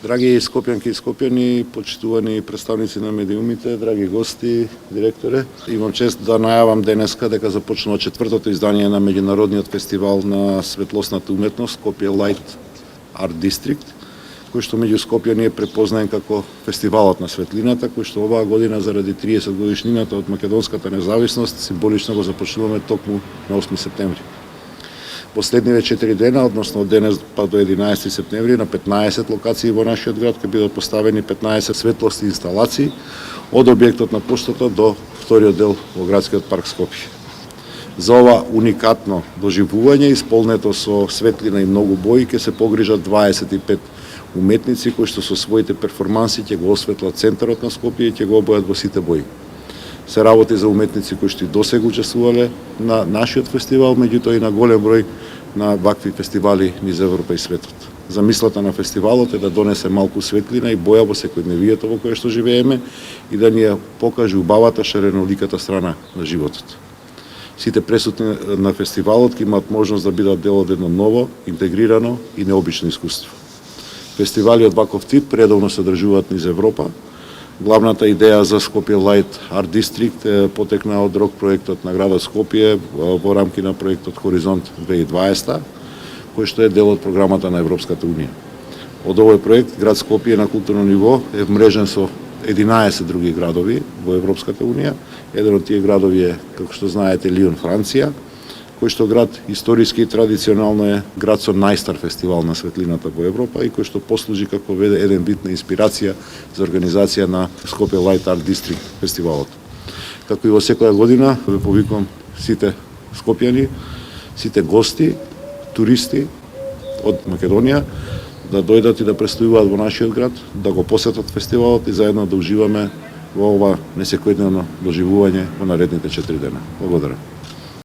Драги скопјанки и скопјани, почитувани представници на медиумите, драги гости, директоре, имам чест да најавам денеска дека започнува четвртото издание на меѓународниот фестивал на светлосната уметност Скопје Light Art District, кој што меѓу скопјани е препознаен како фестивалот на светлината, кој што оваа година заради 30 годишнината од македонската независност символично го започнуваме токму на 8 септември. Последниве 4 дена, односно од денес па до 11 септември, на 15 локации во нашиот град ќе бидат поставени 15 светлосни инсталации од објектот на поштата до вториот дел во градскиот парк Скопје. За ова уникатно доживување, исполнето со светлина и многу бои, ќе се погрижат 25 уметници кои што со своите перформанси ќе го осветлат центарот на Скопје и ќе го обојат во сите бои. Се работи за уметници кои што и досега учествувале на нашиот фестивал, меѓутоа и на голем број на вакви фестивали низ Европа и светот. Замислата на фестивалот е да донесе малку светлина и боја во секојдневието во кое што живееме и да ни ја покаже убавата шареноликата страна на животот. Сите присутни на фестивалот ќе имаат можност да бидат дел од едно ново, интегрирано и необично искуство. Фестивали од ваков тип редовно се одржуваат низ Европа. Главната идеја за Скопје Light Art District е потекна од РОК проектот на градот Скопје во рамки на проектот Хоризонт 2020, кој што е дел од програмата на Европската унија. Од овој проект град Скопје на културно ниво е вмрежен со 11 други градови во Европската унија. Еден од тие градови е, како што знаете, Лион, Франција, кој што град историски и традиционално е град со најстар фестивал на светлината во Европа и кој што послужи како еден вид на инспирација за организација на Скопје Light Art District фестивалот. Како и во секоја година, ве повикувам сите скопјани, сите гости, туристи од Македонија да дојдат и да престојуваат во нашиот град, да го посетат фестивалот и заедно да уживаме во ова несекојдневно доживување во наредните 4 дена. Благодарам.